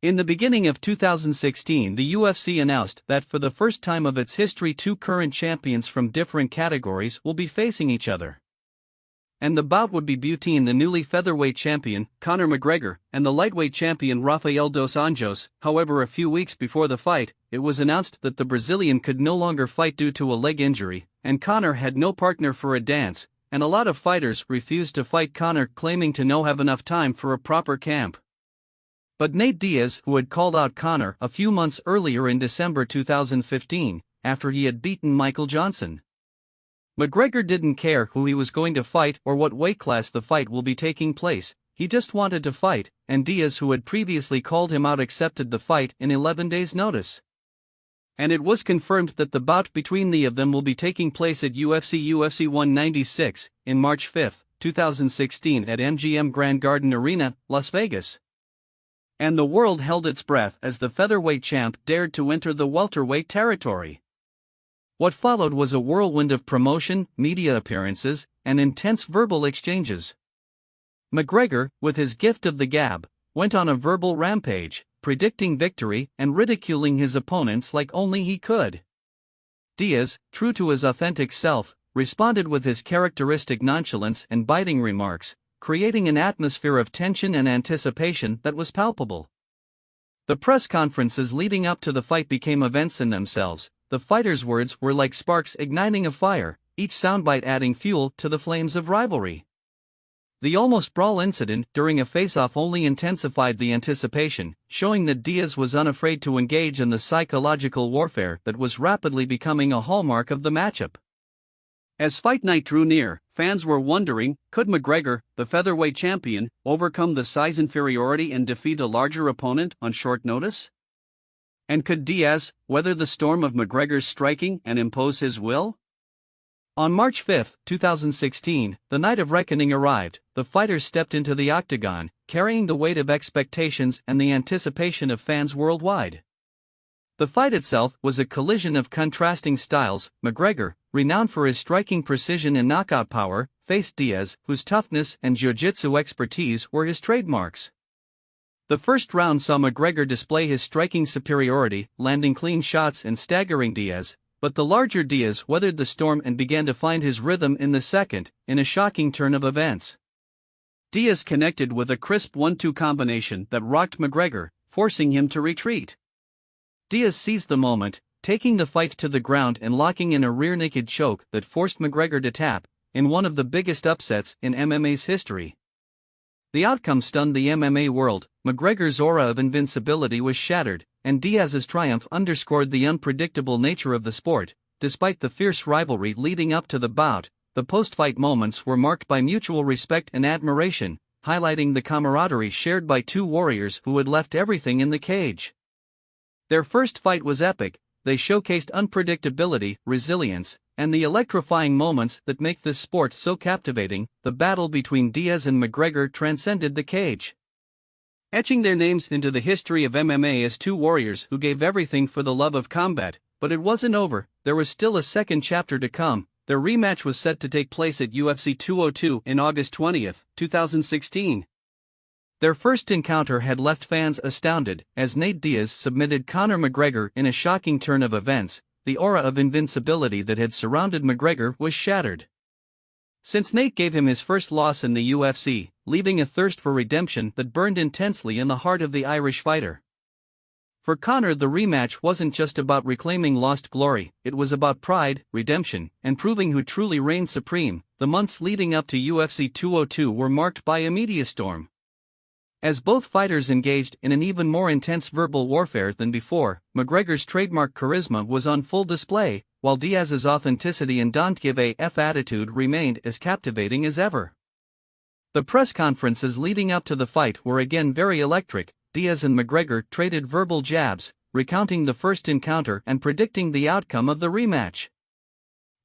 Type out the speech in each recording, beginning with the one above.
In the beginning of 2016, the UFC announced that for the first time of its history, two current champions from different categories will be facing each other. And the bout would be between the newly featherweight champion, Conor McGregor, and the lightweight champion Rafael dos Anjos. However, a few weeks before the fight, it was announced that the Brazilian could no longer fight due to a leg injury, and Conor had no partner for a dance, and a lot of fighters refused to fight Conor, claiming to no have enough time for a proper camp. But Nate Diaz, who had called out Conor a few months earlier in December 2015, after he had beaten Michael Johnson. McGregor didn't care who he was going to fight or what weight class the fight will be taking place, he just wanted to fight, and Diaz, who had previously called him out, accepted the fight in 11 days' notice. And it was confirmed that the bout between the of them will be taking place at UFC 196, in March 5, 2016 at MGM Grand Garden Arena, Las Vegas. And the world held its breath as the featherweight champ dared to enter the welterweight territory. What followed was a whirlwind of promotion, media appearances, and intense verbal exchanges. McGregor, with his gift of the gab, went on a verbal rampage, predicting victory and ridiculing his opponents like only he could. Diaz, true to his authentic self, responded with his characteristic nonchalance and biting remarks, creating an atmosphere of tension and anticipation that was palpable. The press conferences leading up to the fight became events in themselves. The fighters' words were like sparks igniting a fire, each soundbite adding fuel to the flames of rivalry. The almost brawl incident during a face-off only intensified the anticipation, showing that Diaz was unafraid to engage in the psychological warfare that was rapidly becoming a hallmark of the matchup. As fight night drew near, fans were wondering, could McGregor, the featherweight champion, overcome the size inferiority and defeat a larger opponent on short notice? And could Diaz weather the storm of McGregor's striking and impose his will? On March 5, 2016, the night of reckoning arrived. The fighters stepped into the octagon, carrying the weight of expectations and the anticipation of fans worldwide. The fight itself was a collision of contrasting styles. McGregor, renowned for his striking precision and knockout power, faced Diaz, whose toughness and jiu-jitsu expertise were his trademarks. The first round saw McGregor display his striking superiority, landing clean shots and staggering Diaz, but the larger Diaz weathered the storm and began to find his rhythm in the second, in a shocking turn of events. Diaz connected with a crisp 1-2 combination that rocked McGregor, forcing him to retreat. Diaz seized the moment, taking the fight to the ground and locking in a rear-naked choke that forced McGregor to tap, in one of the biggest upsets in MMA's history. The outcome stunned the MMA world. McGregor's aura of invincibility was shattered, and Diaz's triumph underscored the unpredictable nature of the sport. Despite the fierce rivalry leading up to the bout, the post-fight moments were marked by mutual respect and admiration, highlighting the camaraderie shared by two warriors who had left everything in the cage. Their first fight was epic. They showcased unpredictability, resilience, and the electrifying moments that make this sport so captivating. The battle between Diaz and McGregor transcended the cage, etching their names into the history of MMA as two warriors who gave everything for the love of combat. But it wasn't over. There was still a second chapter to come. Their rematch was set to take place at UFC 202 in August 20, 2016. Their first encounter had left fans astounded, as Nate Diaz submitted Conor McGregor in a shocking turn of events. The aura of invincibility that had surrounded McGregor was shattered, since Nate gave him his first loss in the UFC, leaving a thirst for redemption that burned intensely in the heart of the Irish fighter. For Conor, the rematch wasn't just about reclaiming lost glory, it was about pride, redemption, and proving who truly reigned supreme. The months leading up to UFC 202 were marked by a media storm, as both fighters engaged in an even more intense verbal warfare than before. McGregor's trademark charisma was on full display, while Diaz's authenticity and don't give a F attitude remained as captivating as ever. The press conferences leading up to the fight were again very electric. Diaz and McGregor traded verbal jabs, recounting the first encounter and predicting the outcome of the rematch.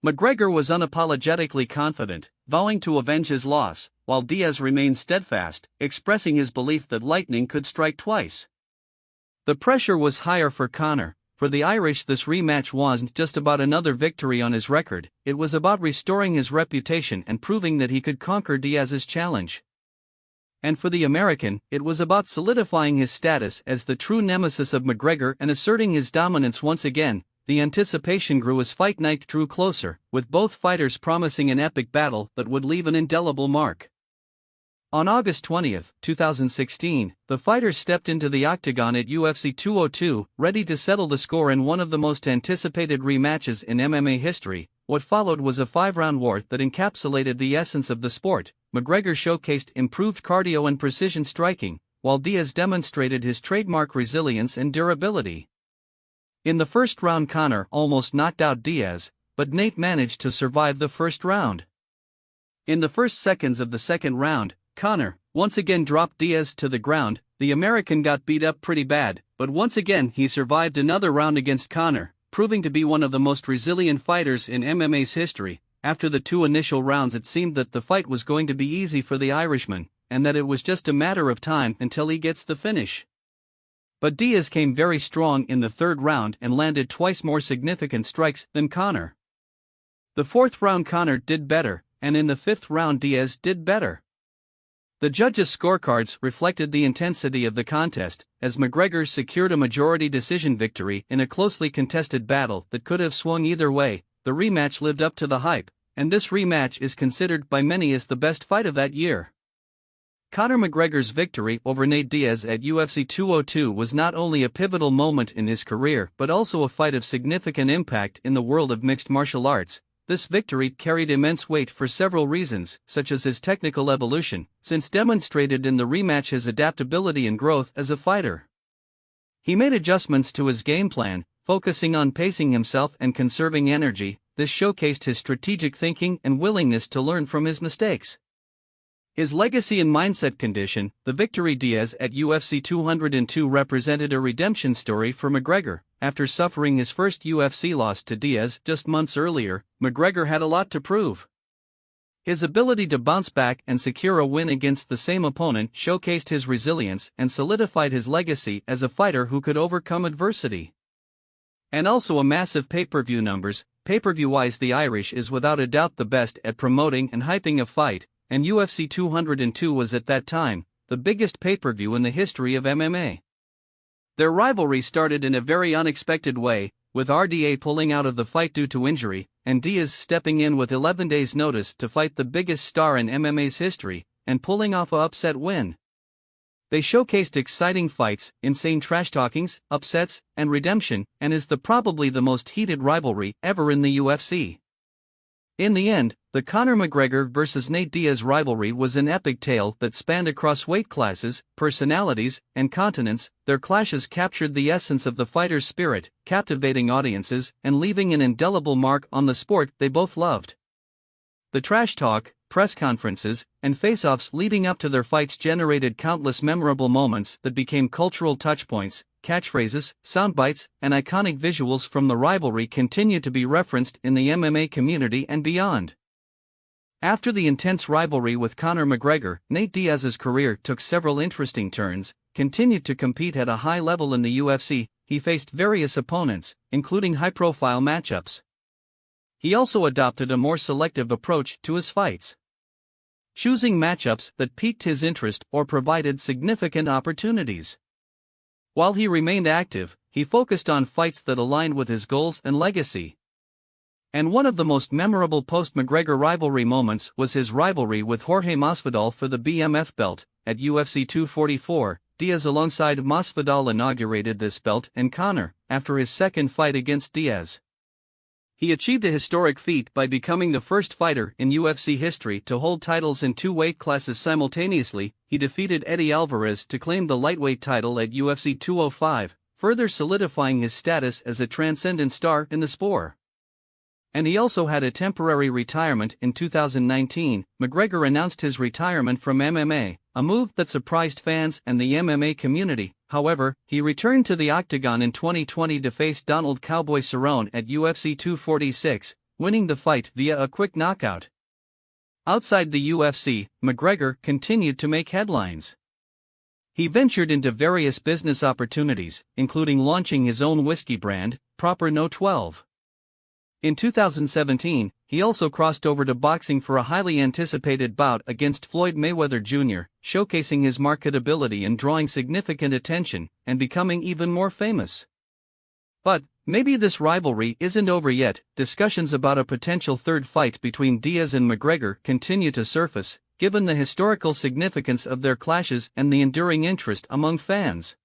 McGregor was unapologetically confident, vowing to avenge his loss, while Diaz remained steadfast, expressing his belief that lightning could strike twice. The pressure was higher for Conor. For the Irish, this rematch wasn't just about another victory on his record, it was about restoring his reputation and proving that he could conquer Diaz's challenge. And for the American, it was about solidifying his status as the true nemesis of McGregor and asserting his dominance once again. The anticipation grew as fight night drew closer, with both fighters promising an epic battle that would leave an indelible mark. On August 20, 2016, the fighters stepped into the octagon at UFC 202, ready to settle the score in one of the most anticipated rematches in MMA history. What followed was a 5-round war that encapsulated the essence of the sport. McGregor showcased improved cardio and precision striking, while Diaz demonstrated his trademark resilience and durability. In the first round, Conor almost knocked out Diaz, but Nate managed to survive the first round. In the first seconds of the second round, Conor once again dropped Diaz to the ground. The American got beat up pretty bad, but once again he survived another round against Conor, proving to be one of the most resilient fighters in MMA's history. After the 2 initial rounds, it seemed that the fight was going to be easy for the Irishman, and that it was just a matter of time until he gets the finish. But Diaz came very strong in the third round and landed twice more significant strikes than Conor. The fourth round, Conor did better, and in the fifth round, Diaz did better. The judges' scorecards reflected the intensity of the contest, as McGregor secured a majority decision victory in a closely contested battle that could have swung either way. The rematch lived up to the hype, and this rematch is considered by many as the best fight of that year. Conor McGregor's victory over Nate Diaz at UFC 202 was not only a pivotal moment in his career but also a fight of significant impact in the world of mixed martial arts. This victory carried immense weight for several reasons, such as his technical evolution, since demonstrated in the rematch his adaptability and growth as a fighter. He made adjustments to his game plan, focusing on pacing himself and conserving energy. This showcased his strategic thinking and willingness to learn from his mistakes. His legacy and mindset condition. The victory Diaz at UFC 202 represented a redemption story for McGregor. After suffering his first UFC loss to Diaz just months earlier, McGregor had a lot to prove. His ability to bounce back and secure a win against the same opponent showcased his resilience and solidified his legacy as a fighter who could overcome adversity. And also a massive pay-per-view numbers. Pay-per-view-wise, the Irish is without a doubt the best at promoting and hyping a fight, and UFC 202 was at that time the biggest pay-per-view in the history of MMA. Their rivalry started in a very unexpected way, with RDA pulling out of the fight due to injury, and Diaz stepping in with 11 days' notice to fight the biggest star in MMA's history, and pulling off a upset win. They showcased exciting fights, insane trash-talkings, upsets, and redemption, and is probably the most heated rivalry ever in the UFC. In the end, the Conor McGregor vs. Nate Diaz rivalry was an epic tale that spanned across weight classes, personalities, and continents. Their clashes captured the essence of the fighter's spirit, captivating audiences and leaving an indelible mark on the sport they both loved. The trash talk, press conferences, and face-offs leading up to their fights generated countless memorable moments that became cultural touchpoints. Catchphrases, soundbites, and iconic visuals from the rivalry continue to be referenced in the MMA community and beyond. After the intense rivalry with Conor McGregor, Nate Diaz's career took several interesting turns. Continued to compete at a high level in the UFC, he faced various opponents, including high-profile matchups. He also adopted a more selective approach to his fights, choosing matchups that piqued his interest or provided significant opportunities. While he remained active, he focused on fights that aligned with his goals and legacy. And one of the most memorable post-McGregor rivalry moments was his rivalry with Jorge Masvidal for the BMF belt. At UFC 244, Diaz alongside Masvidal inaugurated this belt, and Conor, after his second fight against Diaz, he achieved a historic feat by becoming the first fighter in UFC history to hold titles in 2 weight classes simultaneously. He defeated Eddie Alvarez to claim the lightweight title at UFC 205, further solidifying his status as a transcendent star in the sport. And he also had a temporary retirement in 2019. McGregor announced his retirement from MMA, a move that surprised fans and the MMA community. However, he returned to the octagon in 2020 to face Donald "Cowboy" Cerrone at UFC 246, winning the fight via a quick knockout. Outside the UFC, McGregor continued to make headlines. He ventured into various business opportunities, including launching his own whiskey brand, Proper No. 12. In 2017, he also crossed over to boxing for a highly anticipated bout against Floyd Mayweather Jr., showcasing his marketability and drawing significant attention, and becoming even more famous. But maybe this rivalry isn't over yet. Discussions about a potential third fight between Diaz and McGregor continue to surface, given the historical significance of their clashes and the enduring interest among fans.